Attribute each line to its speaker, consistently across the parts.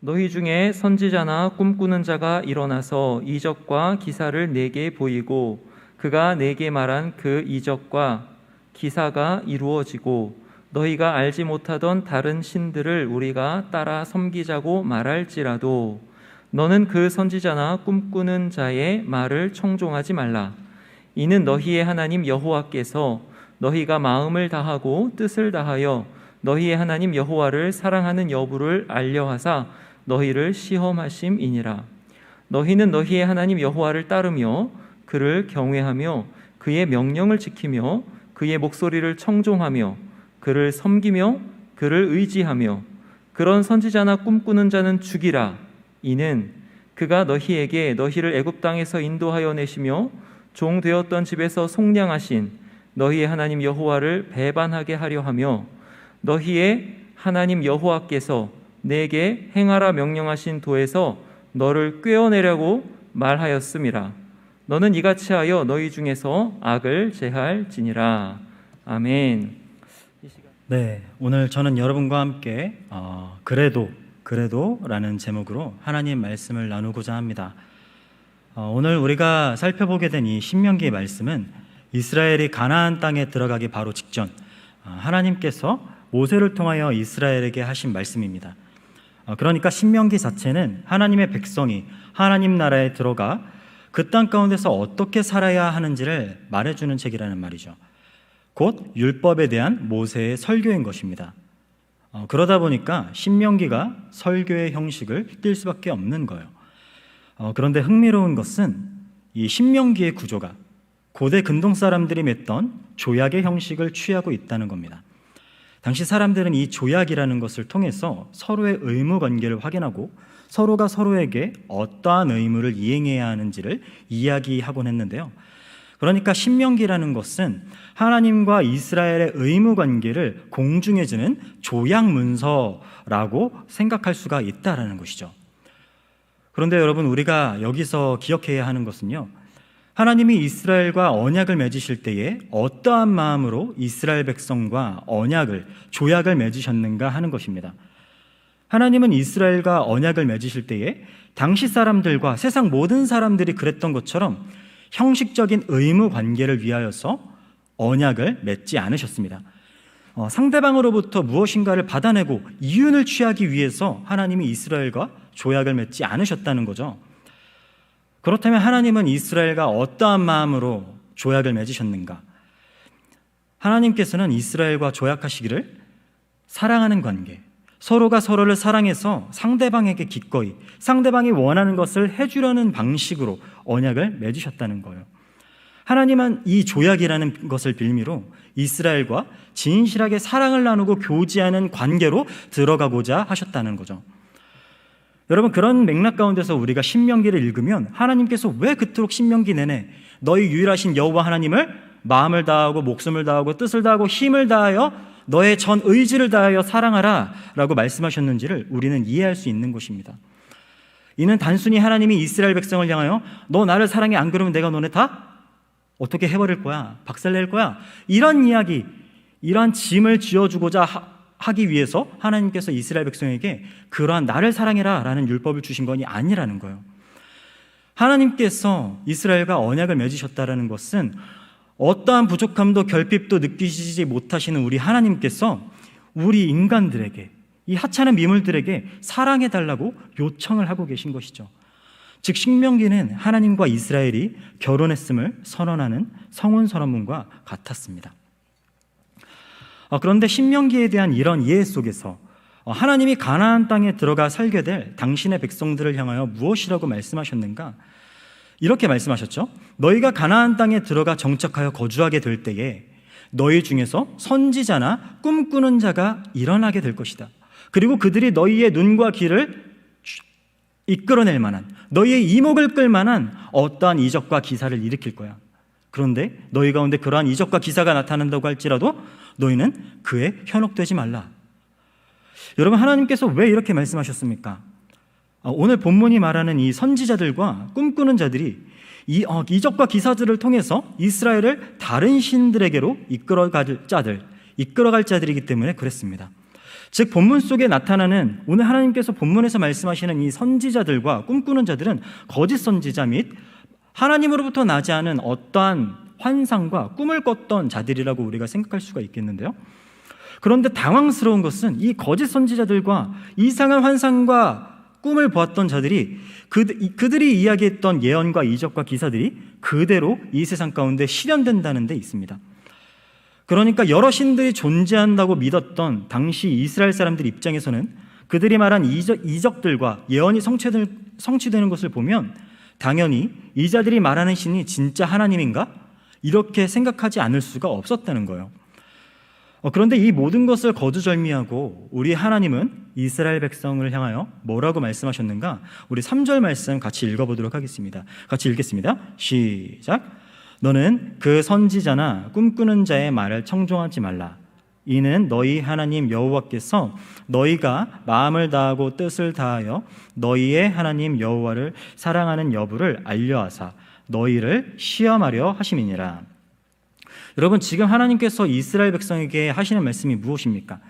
Speaker 1: 너희 중에 선지자나 꿈꾸는 자가 일어나서 이적과 기사를 내게 보이고 그가 내게 말한 그 이적과 기사가 이루어지고 너희가 알지 못하던 다른 신들을 우리가 따라 섬기자고 말할지라도 너는 그 선지자나 꿈꾸는 자의 말을 청종하지 말라. 이는 너희의 하나님 여호와께서 너희가 마음을 다하고 뜻을 다하여 너희의 하나님 여호와를 사랑하는 여부를 알려하사 너희를 시험하심이니라. 너희는 너희의 하나님 여호와를 따르며 그를 경외하며 그의 명령을 지키며 그의 목소리를 청종하며 그를 섬기며 그를 의지하며 그런 선지자나 꿈꾸는 자는 죽이라. 이는 그가 너희에게 너희를 애굽 땅에서 인도하여 내시며 종 되었던 집에서 속량하신 너희의 하나님 여호와를 배반하게 하려 하며 너희의 하나님 여호와께서 내게 행하라 명령하신 도에서 너를 꿰어내려고 말하였음이라. 너는 이같이 하여 너희 중에서 악을 제할지니라. 아멘.
Speaker 2: 네, 오늘 저는 여러분과 함께 그래도라는 제목으로 하나님 말씀을 나누고자 합니다. 오늘 우리가 살펴보게 된 이 신명기의 말씀은 이스라엘이 가나안 땅에 들어가기 바로 직전 하나님께서 모세를 통하여 이스라엘에게 하신 말씀입니다. 그러니까 신명기 자체는 하나님의 백성이 하나님 나라에 들어가 그 땅 가운데서 어떻게 살아야 하는지를 말해주는 책이라는 말이죠. 곧 율법에 대한 모세의 설교인 것입니다. 그러다 보니까 신명기가 설교의 형식을 띌 수밖에 없는 거예요. 그런데 흥미로운 것은 이 신명기의 구조가 고대 근동 사람들이 맺던 조약의 형식을 취하고 있다는 겁니다. 당시 사람들은 이 조약이라는 것을 통해서 서로의 의무 관계를 확인하고 서로가 서로에게 어떠한 의무를 이행해야 하는지를 이야기하곤 했는데요. 그러니까 신명기라는 것은 하나님과 이스라엘의 의무 관계를 공중해주는 조약 문서라고 생각할 수가 있다라는 것이죠. 그런데 여러분, 우리가 여기서 기억해야 하는 것은요, 하나님이 이스라엘과 언약을 맺으실 때에 어떠한 마음으로 이스라엘 백성과 조약을 맺으셨는가 하는 것입니다. 하나님은 이스라엘과 언약을 맺으실 때에 당시 사람들과 세상 모든 사람들이 그랬던 것처럼 형식적인 의무 관계를 위하여서 언약을 맺지 않으셨습니다. 상대방으로부터 무엇인가를 받아내고 이윤을 취하기 위해서 하나님이 이스라엘과 조약을 맺지 않으셨다는 거죠. 그렇다면 하나님은 이스라엘과 어떠한 마음으로 조약을 맺으셨는가? 하나님께서는 이스라엘과 조약하시기를 사랑하는 관계, 서로가 서로를 사랑해서 상대방에게 기꺼이 상대방이 원하는 것을 해주려는 방식으로 언약을 맺으셨다는 거예요. 하나님은 이 조약이라는 것을 빌미로 이스라엘과 진실하게 사랑을 나누고 교제하는 관계로 들어가고자 하셨다는 거죠. 여러분, 그런 맥락 가운데서 우리가 신명기를 읽으면 하나님께서 왜 그토록 신명기 내내 너희 유일하신 여호와 하나님을 마음을 다하고 목숨을 다하고 뜻을 다하고 힘을 다하여 너의 전 의지를 다하여 사랑하라 라고 말씀하셨는지를 우리는 이해할 수 있는 것입니다. 이는 단순히 하나님이 이스라엘 백성을 향하여 너 나를 사랑해, 안 그러면 내가 너네 다 어떻게 해버릴 거야, 박살낼 거야, 이런 이야기, 이러한 짐을 지어주고자 하기 위해서 하나님께서 이스라엘 백성에게 그러한 나를 사랑해라 라는 율법을 주신 것이 아니라는 거예요. 하나님께서 이스라엘과 언약을 맺으셨다는 것은 어떠한 부족함도 결핍도 느끼시지 못하시는 우리 하나님께서 우리 인간들에게, 이 하찮은 미물들에게 사랑해달라고 요청을 하고 계신 것이죠. 즉 신명기는 하나님과 이스라엘이 결혼했음을 선언하는 성혼 선언문과 같았습니다. 그런데 신명기에 대한 이런 이해 속에서 하나님이 가나안 땅에 들어가 살게 될 당신의 백성들을 향하여 무엇이라고 말씀하셨는가? 이렇게 말씀하셨죠. 너희가 가나안 땅에 들어가 정착하여 거주하게 될 때에 너희 중에서 선지자나 꿈꾸는 자가 일어나게 될 것이다. 그리고 그들이 너희의 눈과 귀를 이끌어낼 만한, 너희의 이목을 끌 만한 어떠한 이적과 기사를 일으킬 거야. 그런데 너희 가운데 그러한 이적과 기사가 나타난다고 할지라도 너희는 그에 현혹되지 말라. 여러분, 하나님께서 왜 이렇게 말씀하셨습니까? 오늘 본문이 말하는 이 선지자들과 꿈꾸는 자들이 이 이적과 기사들을 통해서 이스라엘을 다른 신들에게로 이끌어갈 자들이기 때문에 그랬습니다. 즉 본문 속에 나타나는 오늘 하나님께서 본문에서 말씀하시는 이 선지자들과 꿈꾸는 자들은 거짓 선지자 및 하나님으로부터 나지 않은 어떠한 환상과 꿈을 꿨던 자들이라고 우리가 생각할 수가 있겠는데요. 그런데 당황스러운 것은 이 거짓 선지자들과 이상한 환상과 꿈을 보았던 자들이 그들이 이야기했던 예언과 이적과 기사들이 그대로 이 세상 가운데 실현된다는 데 있습니다. 그러니까 여러 신들이 존재한다고 믿었던 당시 이스라엘 사람들 입장에서는 그들이 말한 이적들과 예언이 성취되는 것을 보면 당연히 이 자들이 말하는 신이 진짜 하나님인가? 이렇게 생각하지 않을 수가 없었다는 거예요. 그런데 이 모든 것을 거두절미하고 우리 하나님은 이스라엘 백성을 향하여 뭐라고 말씀하셨는가? 우리 3절 말씀 같이 읽어보도록 하겠습니다. 같이 읽겠습니다. 시작. 너는 그 선지자나 꿈꾸는 자의 말을 청종하지 말라. 이는 너희 하나님 여호와께서 너희가 마음을 다하고 뜻을 다하여 너희의 하나님 여호와를 사랑하는 여부를 알려하사 너희를 시험하려 하심이니라. 여러분, 지금 하나님께서 이스라엘 백성에게 하시는 말씀이 무엇입니까?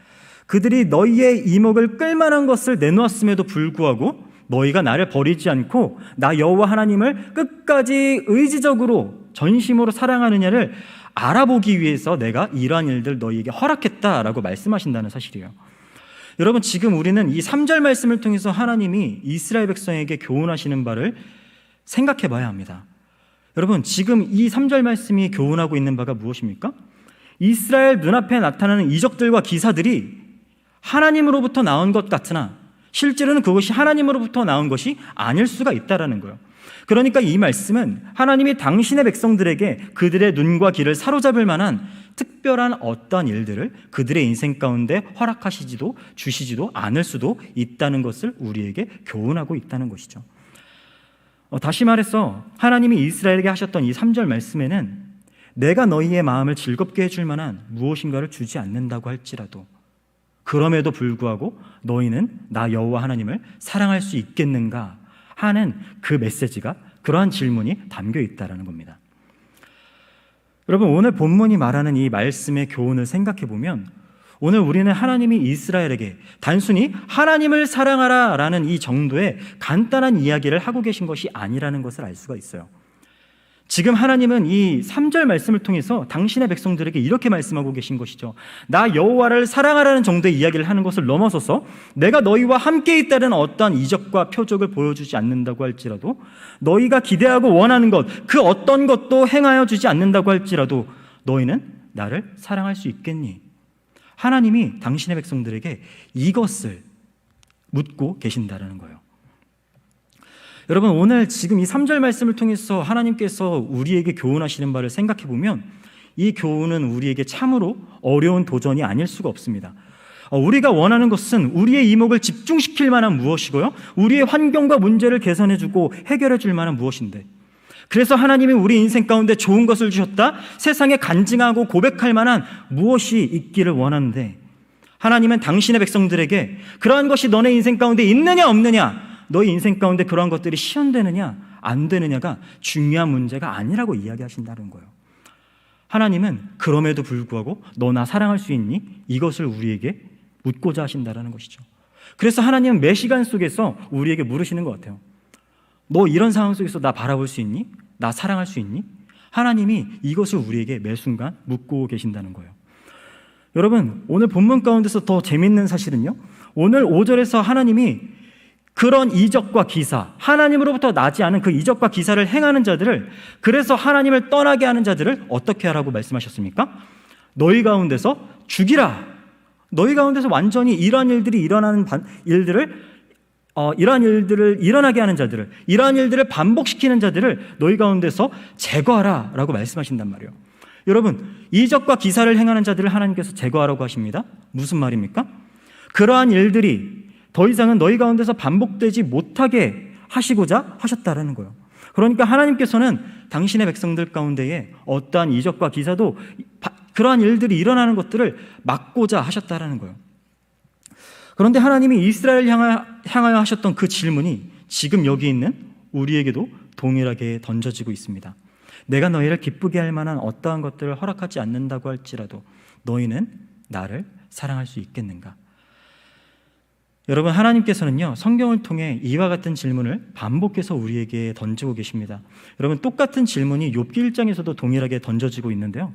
Speaker 2: 그들이 너희의 이목을 끌만한 것을 내놓았음에도 불구하고 너희가 나를 버리지 않고 나 여호와 하나님을 끝까지 의지적으로 전심으로 사랑하느냐를 알아보기 위해서 내가 이러한 일들 너희에게 허락했다라고 말씀하신다는 사실이에요. 여러분, 지금 우리는 이 3절 말씀을 통해서 하나님이 이스라엘 백성에게 교훈하시는 바를 생각해 봐야 합니다. 여러분, 지금 이 3절 말씀이 교훈하고 있는 바가 무엇입니까? 이스라엘 눈앞에 나타나는 이적들과 기사들이 하나님으로부터 나온 것 같으나 실제로는 그것이 하나님으로부터 나온 것이 아닐 수가 있다라는 거예요. 그러니까 이 말씀은 하나님이 당신의 백성들에게 그들의 눈과 귀를 사로잡을 만한 특별한 어떠한 일들을 그들의 인생 가운데 허락하시지도 주시지도 않을 수도 있다는 것을 우리에게 교훈하고 있다는 것이죠. 다시 말해서 하나님이 이스라엘에게 하셨던 이 3절 말씀에는 내가 너희의 마음을 즐겁게 해줄 만한 무엇인가를 주지 않는다고 할지라도 그럼에도 불구하고 너희는 나 여호와 하나님을 사랑할 수 있겠는가 하는 그 메시지가, 그러한 질문이 담겨 있다는 겁니다. 여러분, 오늘 본문이 말하는 이 말씀의 교훈을 생각해 보면 오늘 우리는 하나님이 이스라엘에게 단순히 하나님을 사랑하라 라는 이 정도의 간단한 이야기를 하고 계신 것이 아니라는 것을 알 수가 있어요. 지금 하나님은 이 3절 말씀을 통해서 당신의 백성들에게 이렇게 말씀하고 계신 것이죠. 나 여호와를 사랑하라는 정도의 이야기를 하는 것을 넘어서서 내가 너희와 함께 있다는 어떠한 이적과 표적을 보여주지 않는다고 할지라도, 너희가 기대하고 원하는 것, 그 어떤 것도 행하여 주지 않는다고 할지라도 너희는 나를 사랑할 수 있겠니? 하나님이 당신의 백성들에게 이것을 묻고 계신다는 거예요. 여러분, 오늘 지금 이 3절 말씀을 통해서 하나님께서 우리에게 교훈하시는 바를 생각해 보면 이 교훈은 우리에게 참으로 어려운 도전이 아닐 수가 없습니다. 우리가 원하는 것은 우리의 이목을 집중시킬 만한 무엇이고요, 우리의 환경과 문제를 개선해주고 해결해줄 만한 무엇인데, 그래서 하나님이 우리 인생 가운데 좋은 것을 주셨다, 세상에 간증하고 고백할 만한 무엇이 있기를 원하는데, 하나님은 당신의 백성들에게 그러한 것이 너네 인생 가운데 있느냐 없느냐, 너희 인생 가운데 그러한 것들이 실현되느냐 안 되느냐가 중요한 문제가 아니라고 이야기하신다는 거예요. 하나님은 그럼에도 불구하고 너 나 사랑할 수 있니? 이것을 우리에게 묻고자 하신다는 것이죠. 그래서 하나님은 매 시간 속에서 우리에게 물으시는 것 같아요. 너 이런 상황 속에서 나 바라볼 수 있니? 나 사랑할 수 있니? 하나님이 이것을 우리에게 매 순간 묻고 계신다는 거예요. 여러분, 오늘 본문 가운데서 더 재밌는 사실은요, 오늘 5절에서 하나님이 그런 이적과 기사, 하나님으로부터 나지 않은 그 이적과 기사를 행하는 자들을, 그래서 하나님을 떠나게 하는 자들을 어떻게 하라고 말씀하셨습니까? 너희 가운데서 죽이라. 너희 가운데서 완전히 이러한 일들이 일어나는 이러한 일들을 일어나게 하는 자들을, 이러한 일들을 반복시키는 자들을 너희 가운데서 제거하라 라고 말씀하신단 말이에요. 여러분, 이적과 기사를 행하는 자들을 하나님께서 제거하라고 하십니다. 무슨 말입니까? 그러한 일들이 더 이상은 너희 가운데서 반복되지 못하게 하시고자 하셨다라는 거예요. 그러니까 하나님께서는 당신의 백성들 가운데에 어떠한 이적과 기사도 그러한 일들이 일어나는 것들을 막고자 하셨다라는 거예요. 그런데 하나님이 이스라엘을 향하여 하셨던 그 질문이 지금 여기 있는 우리에게도 동일하게 던져지고 있습니다. 내가 너희를 기쁘게 할 만한 어떠한 것들을 허락하지 않는다고 할지라도 너희는 나를 사랑할 수 있겠는가? 여러분, 하나님께서는요, 성경을 통해 이와 같은 질문을 반복해서 우리에게 던지고 계십니다. 여러분, 똑같은 질문이 욥기 1장에서도 동일하게 던져지고 있는데요.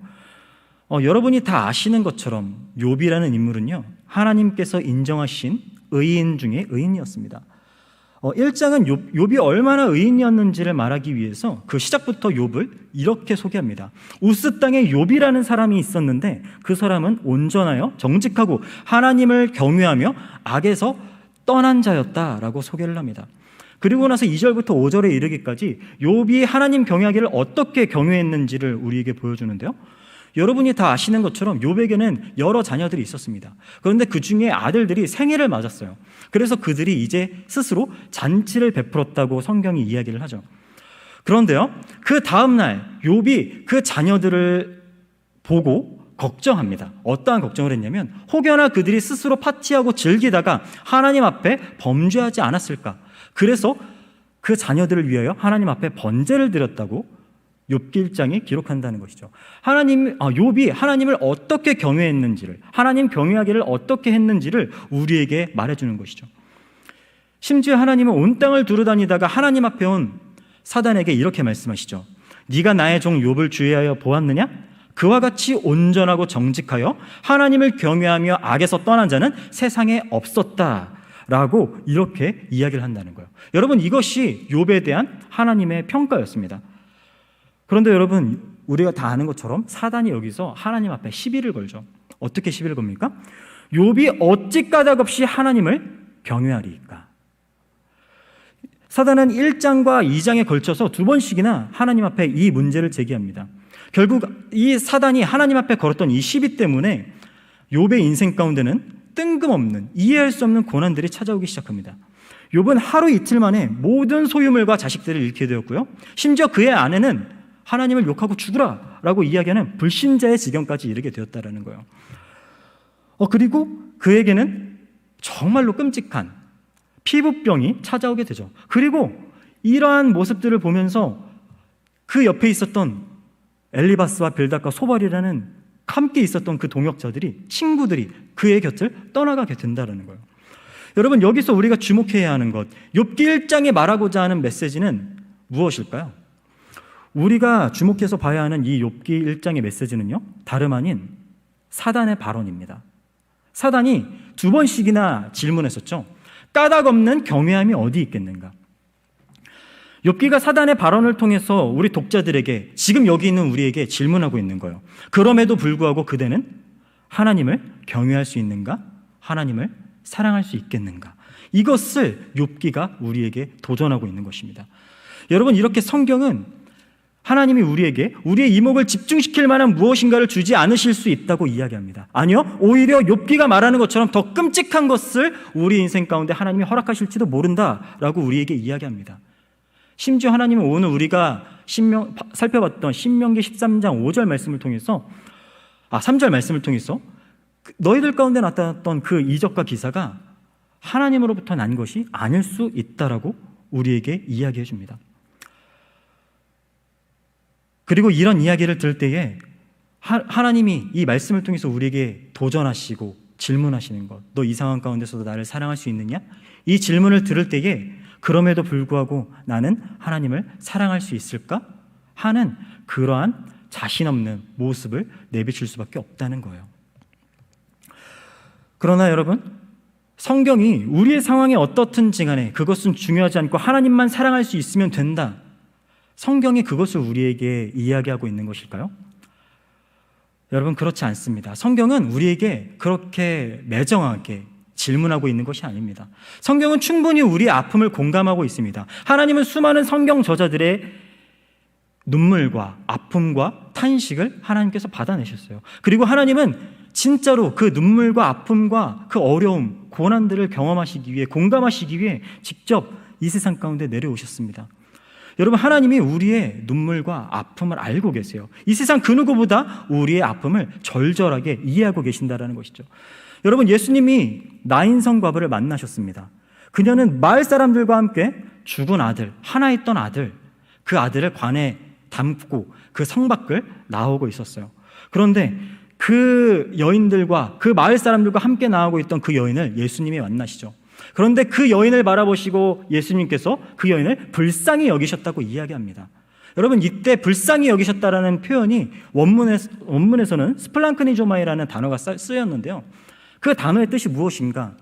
Speaker 2: 여러분이 다 아시는 것처럼 욥이라는 인물은요, 하나님께서 인정하신 의인 중에 의인이었습니다. 1장은 욥이 얼마나 의인이었는지를 말하기 위해서 그 시작부터 욥을 이렇게 소개합니다. 우스 땅에 욥이라는 사람이 있었는데 그 사람은 온전하여 정직하고 하나님을 경외하며 악에서 떠난 자였다라고 소개를 합니다. 그리고 나서 2절부터 5절에 이르기까지 욥이 하나님 경외하기를 어떻게 경외했는지를 우리에게 보여주는데요. 여러분이 다 아시는 것처럼 욥에게는 여러 자녀들이 있었습니다. 그런데 그 중에 아들들이 생일을 맞았어요. 그래서 그들이 이제 스스로 잔치를 베풀었다고 성경이 이야기를 하죠. 그런데요, 그 다음날 욥이 그 자녀들을 보고 걱정합니다. 어떠한 걱정을 했냐면, 혹여나 그들이 스스로 파티하고 즐기다가 하나님 앞에 범죄하지 않았을까. 그래서 그 자녀들을 위하여 하나님 앞에 번제를 드렸다고 욥기 1장에 기록한다는 것이죠. 욥이 하나님을 어떻게 경외했는지를, 하나님 경외하기를 어떻게 했는지를 우리에게 말해주는 것이죠. 심지어 하나님은 온 땅을 두루다니다가 하나님 앞에 온 사단에게 이렇게 말씀하시죠. 네가 나의 종 욥을 주의하여 보았느냐? 그와 같이 온전하고 정직하여 하나님을 경외하며 악에서 떠난 자는 세상에 없었다 라고 이렇게 이야기를 한다는 거예요. 여러분, 이것이 욥에 대한 하나님의 평가였습니다. 그런데 여러분, 우리가 다 아는 것처럼 사단이 여기서 하나님 앞에 시비를 걸죠. 어떻게 시비를 겁니까? 욥이 어찌 까닭없이 하나님을 경외하리이까? 사단은 1장과 2장에 걸쳐서 2번씩이나 하나님 앞에 이 문제를 제기합니다. 결국 이 사단이 하나님 앞에 걸었던 이 시비 때문에 욥의 인생 가운데는 뜬금없는, 이해할 수 없는 고난들이 찾아오기 시작합니다. 욥은 하루 이틀 만에 모든 소유물과 자식들을 잃게 되었고요. 심지어 그의 아내는 하나님을 욕하고 죽으라 라고 이야기하는 불신자의 지경까지 이르게 되었다는 거예요. 그리고 그에게는 정말로 끔찍한 피부병이 찾아오게 되죠. 그리고 이러한 모습들을 보면서 그 옆에 있었던 엘리바스와 빌닷과 소발이라는 함께 있었던 그 동역자들이, 친구들이 그의 곁을 떠나가게 된다는 거예요. 여러분, 여기서 우리가 주목해야 하는 것, 욥기 1장에 말하고자 하는 메시지는 무엇일까요? 우리가 주목해서 봐야 하는 이 욥기 1장의 메시지는요, 다름 아닌 사단의 발언입니다. 사단이 2번씩이나 질문했었죠. 까닭 없는 경외함이 어디 있겠는가? 욥기가 사단의 발언을 통해서 우리 독자들에게, 지금 여기 있는 우리에게 질문하고 있는 거예요. 그럼에도 불구하고 그대는 하나님을 경외할 수 있는가? 하나님을 사랑할 수 있겠는가? 이것을 욥기가 우리에게 도전하고 있는 것입니다. 여러분, 이렇게 성경은 하나님이 우리에게 우리의 이목을 집중시킬 만한 무엇인가를 주지 않으실 수 있다고 이야기합니다. 아니요, 오히려 욥기가 말하는 것처럼 더 끔찍한 것을 우리 인생 가운데 하나님이 허락하실지도 모른다라고 우리에게 이야기합니다. 심지어 하나님은 오늘 우리가 살펴봤던 신명기 13장 5절 말씀을 통해서 3절 말씀을 통해서 너희들 가운데 나타났던 그 이적과 기사가 하나님으로부터 난 것이 아닐 수 있다라고 우리에게 이야기해 줍니다. 그리고 이런 이야기를 들을 때에 하나님이 이 말씀을 통해서 우리에게 도전하시고 질문하시는 것, 너 이 상황 가운데서도 나를 사랑할 수 있느냐? 이 질문을 들을 때에 그럼에도 불구하고 나는 하나님을 사랑할 수 있을까? 하는 그러한 자신 없는 모습을 내비칠 수밖에 없다는 거예요. 그러나 여러분, 성경이 우리의 상황이 어떻든지 간에 그것은 중요하지 않고 하나님만 사랑할 수 있으면 된다, 성경이 그것을 우리에게 이야기하고 있는 것일까요? 여러분, 그렇지 않습니다. 성경은 우리에게 그렇게 매정하게 질문하고 있는 것이 아닙니다. 성경은 충분히 우리의 아픔을 공감하고 있습니다. 하나님은 수많은 성경 저자들의 눈물과 아픔과 탄식을 하나님께서 받아내셨어요. 그리고 하나님은 진짜로 그 눈물과 아픔과 그 어려움, 고난들을 경험하시기 위해, 공감하시기 위해 직접 이 세상 가운데 내려오셨습니다. 여러분, 하나님이 우리의 눈물과 아픔을 알고 계세요. 이 세상 그 누구보다 우리의 아픔을 절절하게 이해하고 계신다는 것이죠. 여러분, 예수님이 나인성 과부를 만나셨습니다. 그녀는 마을 사람들과 함께 죽은 아들, 하나 있던 아들, 그 아들을 관에 담고 그 성 밖을 나오고 있었어요. 그런데 그 여인들과 그 마을 사람들과 함께 나오고 있던 그 여인을 예수님이 만나시죠. 그런데 그 여인을 바라보시고 예수님께서 그 여인을 불쌍히 여기셨다고 이야기합니다. 여러분, 이때 불쌍히 여기셨다라는 표현이 원문에서는 스플랑크니조마이라는 단어가 쓰였는데요. 그 단어의 뜻이 무엇인가?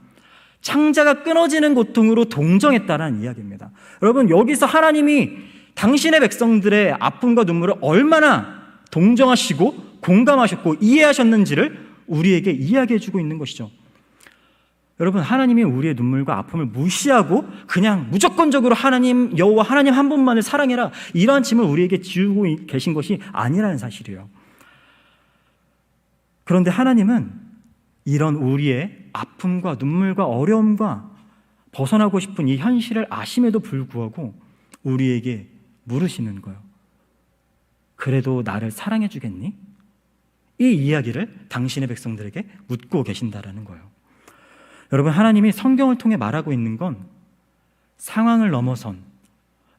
Speaker 2: 창자가 끊어지는 고통으로 동정했다라는 이야기입니다. 여러분, 여기서 하나님이 당신의 백성들의 아픔과 눈물을 얼마나 동정하시고 공감하셨고 이해하셨는지를 우리에게 이야기해주고 있는 것이죠. 여러분, 하나님이 우리의 눈물과 아픔을 무시하고 그냥 무조건적으로 하나님, 여호와 하나님 한 분만을 사랑해라, 이러한 짐을 우리에게 지우고 계신 것이 아니라는 사실이에요. 그런데 하나님은 이런 우리의 아픔과 눈물과 어려움과 벗어나고 싶은 이 현실을 아심에도 불구하고 우리에게 물으시는 거예요. 그래도 나를 사랑해 주겠니? 이 이야기를 당신의 백성들에게 묻고 계신다라는 거예요. 여러분, 하나님이 성경을 통해 말하고 있는 건 상황을 넘어선,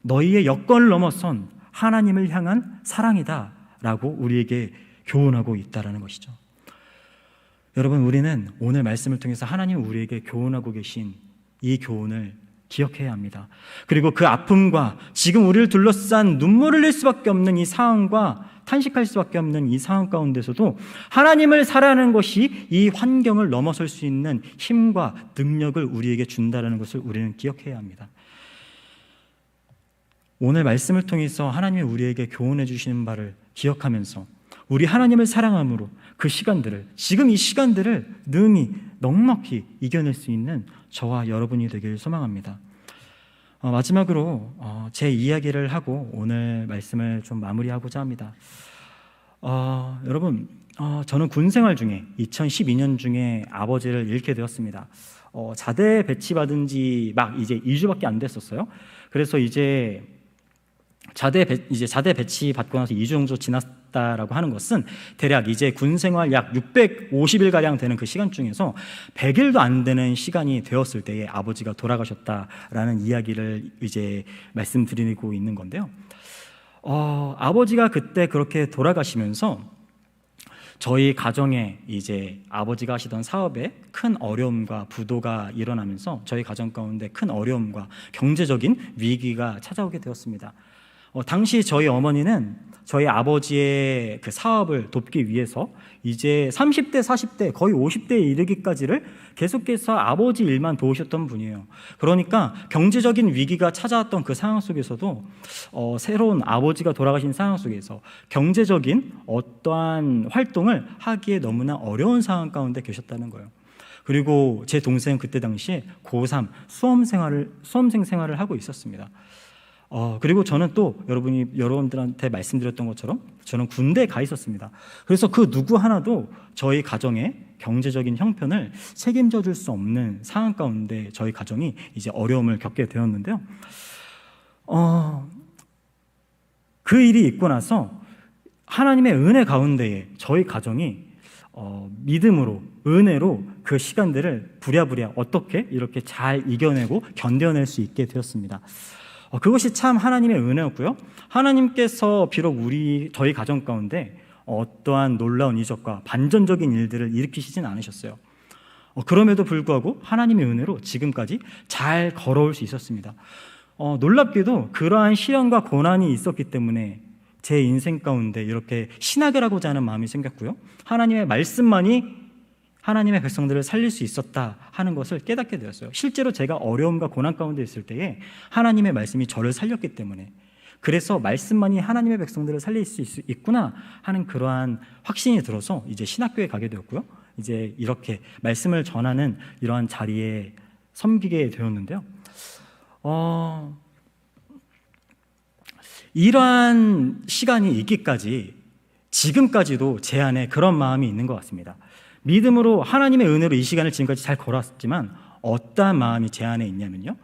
Speaker 2: 너희의 여건을 넘어선 하나님을 향한 사랑이다라고 우리에게 교훈하고 있다라는 것이죠. 여러분, 우리는 오늘 말씀을 통해서 하나님 우리에게 교훈하고 계신 이 교훈을 기억해야 합니다. 그리고 그 아픔과 지금 우리를 둘러싼 눈물을 흘릴 수밖에 없는 이 상황과 탄식할 수밖에 없는 이 상황 가운데서도 하나님을 사랑하는 것이 이 환경을 넘어설 수 있는 힘과 능력을 우리에게 준다는 것을 우리는 기억해야 합니다. 오늘 말씀을 통해서 하나님이 우리에게 교훈해 주시는 바를 기억하면서 우리 하나님을 사랑함으로 그 시간들을, 지금 이 시간들을 능히 넉넉히 이겨낼 수 있는 저와 여러분이 되길 소망합니다. 마지막으로 제 이야기를 하고 오늘 말씀을 좀 마무리하고자 합니다. 여러분, 저는 군 생활 중에 2012년 중에 아버지를 잃게 되었습니다. 자대 배치받은 지 막 이제 2주밖에 안 됐었어요. 그래서 이제 자대 배치 받고 나서 2주 정도 지났다라고 하는 것은 대략 이제 군 생활 약 650일 가량 되는 그 시간 중에서 100일도 안 되는 시간이 되었을 때에 아버지가 돌아가셨다라는 이야기를 이제 말씀드리고 있는 건데요. 아버지가 그때 그렇게 돌아가시면서 저희 가정에 이제 아버지가 하시던 사업에 큰 어려움과 부도가 일어나면서 저희 가정 가운데 큰 어려움과 경제적인 위기가 찾아오게 되었습니다. 당시 저희 어머니는 저희 아버지의 그 사업을 돕기 위해서 이제 30대, 40대, 거의 50대에 이르기까지를 계속해서 아버지 일만 도우셨던 분이에요. 그러니까 경제적인 위기가 찾아왔던 그 상황 속에서도 새로운 아버지가 돌아가신 상황 속에서 경제적인 어떠한 활동을 하기에 너무나 어려운 상황 가운데 계셨다는 거예요. 그리고 제 동생은 그때 당시에 고3 수험생 생활을 하고 있었습니다. 그리고 저는 또 여러분들한테 말씀드렸던 것처럼 저는 군대에 가 있었습니다. 그래서 그 누구 하나도 저희 가정의 경제적인 형편을 책임져 줄 수 없는 상황 가운데 저희 가정이 이제 어려움을 겪게 되었는데요. 그 일이 있고 나서 하나님의 은혜 가운데에 저희 가정이 믿음으로, 은혜로 그 시간들을 부랴부랴 어떻게 이렇게 잘 이겨내고 견뎌낼 수 있게 되었습니다. 그것이 참 하나님의 은혜였고요. 하나님께서 비록 저희 가정 가운데 어떠한 놀라운 이적과 반전적인 일들을 일으키시진 않으셨어요. 그럼에도 불구하고 하나님의 은혜로 지금까지 잘 걸어올 수 있었습니다. 놀랍게도 그러한 시련과 고난이 있었기 때문에 제 인생 가운데 이렇게 신학을 하고자 하는 마음이 생겼고요. 하나님의 말씀만이 하나님의 백성들을 살릴 수 있었다 하는 것을 깨닫게 되었어요. 실제로 제가 어려움과 고난 가운데 있을 때에 하나님의 말씀이 저를 살렸기 때문에, 그래서 말씀만이 하나님의 백성들을 살릴 수 있구나 하는 그러한 확신이 들어서 이제 신학교에 가게 되었고요. 이제 이렇게 말씀을 전하는 이러한 자리에 섬기게 되었는데요. 이러한 시간이 있기까지 지금까지도 제 안에 그런 마음이 있는 것 같습니다. 믿음으로 하나님의 은혜로 이 시간을 지금까지 잘 걸어왔지만 어떠한 마음이 제 안에 있냐면요,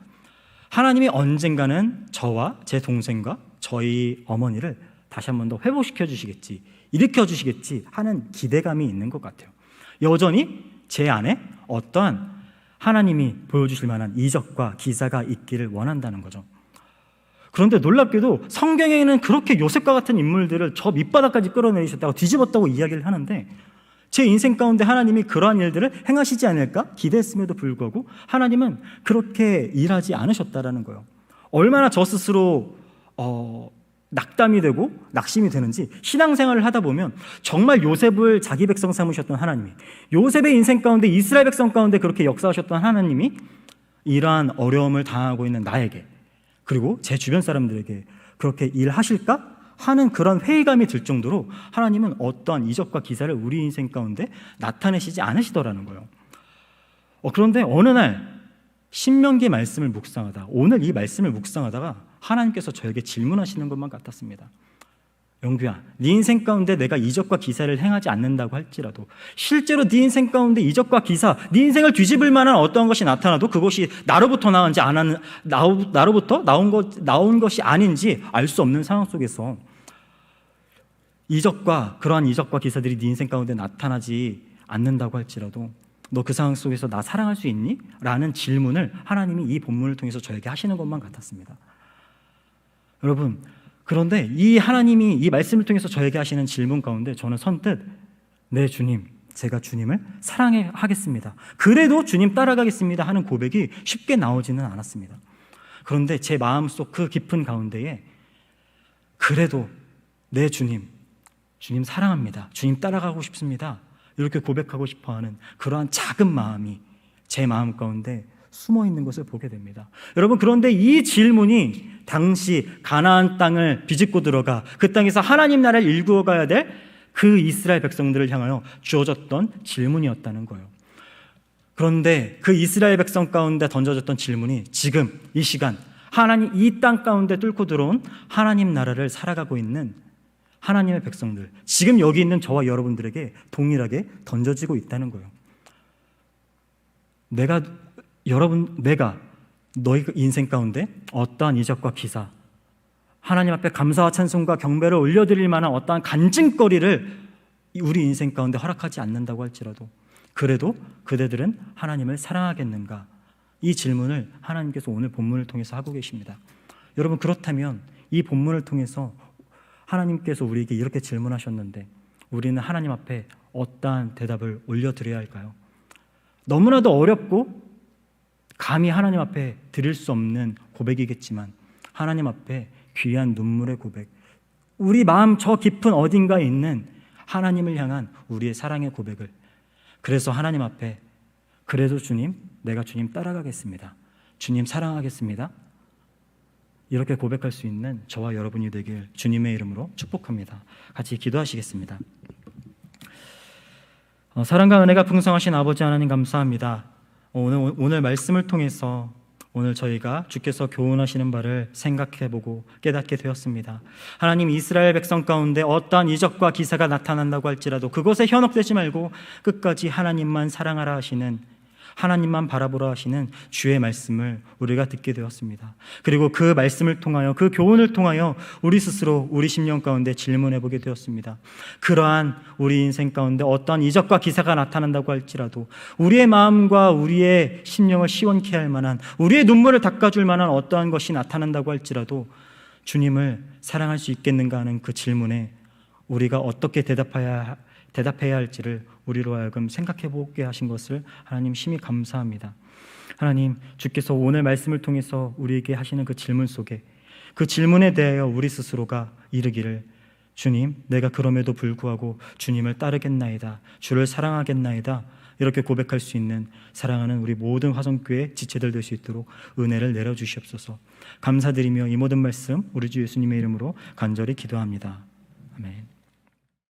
Speaker 2: 하나님이 언젠가는 저와 제 동생과 저희 어머니를 다시 한 번 더 회복시켜 주시겠지, 일으켜 주시겠지 하는 기대감이 있는 것 같아요. 여전히 제 안에 어떠한 하나님이 보여주실 만한 이적과 기사가 있기를 원한다는 거죠. 그런데 놀랍게도 성경에는 그렇게 요셉과 같은 인물들을 저 밑바닥까지 끌어내리셨다고 뒤집었다고 이야기를 하는데, 제 인생 가운데 하나님이 그러한 일들을 행하시지 않을까 기대했음에도 불구하고 하나님은 그렇게 일하지 않으셨다라는 거예요. 얼마나 저 스스로 낙담이 되고 낙심이 되는지 신앙생활을 하다 보면 정말 요셉을 자기 백성 삼으셨던 하나님이, 요셉의 인생 가운데 이스라엘 백성 가운데 그렇게 역사하셨던 하나님이 이러한 어려움을 당하고 있는 나에게, 그리고 제 주변 사람들에게 그렇게 일하실까 하는 그런 회의감이 들 정도로 하나님은 어떠한 이적과 기사를 우리 인생 가운데 나타내시지 않으시더라는 거예요. 그런데 어느 날 신명기 말씀을 묵상하다, 오늘 이 말씀을 묵상하다가 하나님께서 저에게 질문하시는 것만 같았습니다. 영규야, 네 인생 가운데 내가 이적과 기사를 행하지 않는다고 할지라도 실제로 네 인생 가운데 이적과 기사, 네 인생을 뒤집을 만한 어떠한 것이 나타나도 그것이 나로부터 나온 것이 아닌지 알 수 없는 상황 속에서 그러한 이적과 기사들이 네 인생 가운데 나타나지 않는다고 할지라도 너 그 상황 속에서 나 사랑할 수 있니? 라는 질문을 하나님이 이 본문을 통해서 저에게 하시는 것만 같았습니다. 여러분, 그런데 이 하나님이 이 말씀을 통해서 저에게 하시는 질문 가운데 저는 선뜻 네 주님, 제가 주님을 사랑하겠습니다, 그래도 주님 따라가겠습니다 하는 고백이 쉽게 나오지는 않았습니다. 그런데 제 마음속 그 깊은 가운데에 그래도 네 주님 사랑합니다, 주님 따라가고 싶습니다, 이렇게 고백하고 싶어하는 그러한 작은 마음이 제 마음 가운데 숨어 있는 것을 보게 됩니다. 여러분, 그런데 이 질문이 당시 가나안 땅을 비집고 들어가 그 땅에서 하나님 나라를 일구어 가야 될 그 이스라엘 백성들을 향하여 주어졌던 질문이었다는 거예요. 그런데 그 이스라엘 백성 가운데 던져졌던 질문이 지금 이 시간 하나님 이 땅 가운데 뚫고 들어온 하나님 나라를 살아가고 있는 하나님의 백성들, 지금 여기 있는 저와 여러분들에게 동일하게 던져지고 있다는 거예요. 내가 너희 인생 가운데 어떠한 이적과 기사, 하나님 앞에 감사와 찬송과 경배를 올려드릴 만한 어떠한 간증거리를 우리 인생 가운데 허락하지 않는다고 할지라도 그래도 그대들은 하나님을 사랑하겠는가? 이 질문을 하나님께서 오늘 본문을 통해서 하고 계십니다. 여러분, 그렇다면 이 본문을 통해서 하나님께서 우리에게 이렇게 질문하셨는데 우리는 하나님 앞에 어떠한 대답을 올려드려야 할까요? 너무나도 어렵고 감히 하나님 앞에 드릴 수 없는 고백이겠지만 하나님 앞에 귀한 눈물의 고백, 우리 마음 저 깊은 어딘가에 있는 하나님을 향한 우리의 사랑의 고백을, 그래서 하나님 앞에 그래도 주님, 내가 주님 따라가겠습니다, 주님 사랑하겠습니다, 이렇게 고백할 수 있는 저와 여러분이 되길 주님의 이름으로 축복합니다. 같이 기도하시겠습니다. 사랑과 은혜가 풍성하신 아버지 하나님 감사합니다. 오늘 말씀을 통해서 오늘 저희가 주께서 교훈하시는 바를 생각해보고 깨닫게 되었습니다. 하나님, 이스라엘 백성 가운데 어떠한 이적과 기사가 나타난다고 할지라도 그것에 현혹되지 말고 끝까지 하나님만 사랑하라 하시는, 하나님만 바라보라 하시는 주의 말씀을 우리가 듣게 되었습니다. 그리고 그 말씀을 통하여, 그 교훈을 통하여 우리 스스로 우리 심령 가운데 질문해보게 되었습니다. 그러한 우리 인생 가운데 어떠한 이적과 기사가 나타난다고 할지라도 우리의 마음과 우리의 심령을 시원케 할 만한, 우리의 눈물을 닦아줄 만한 어떠한 것이 나타난다고 할지라도 주님을 사랑할 수 있겠는가 하는 그 질문에 우리가 어떻게 대답해야 할지를 우리로 하여금 생각해보게 하신 것을 하나님 심히 감사합니다. 하나님, 주께서 오늘 말씀을 통해서 우리에게 하시는 그 질문 속에, 그 질문에 대하여 우리 스스로가 이르기를 주님, 내가 그럼에도 불구하고 주님을 따르겠나이다, 주를 사랑하겠나이다, 이렇게 고백할 수 있는 사랑하는 우리 모든 화성교회 지체들 될 수 있도록 은혜를 내려주시옵소서. 감사드리며 이 모든 말씀 우리 주 예수님의 이름으로 간절히 기도합니다. 아멘.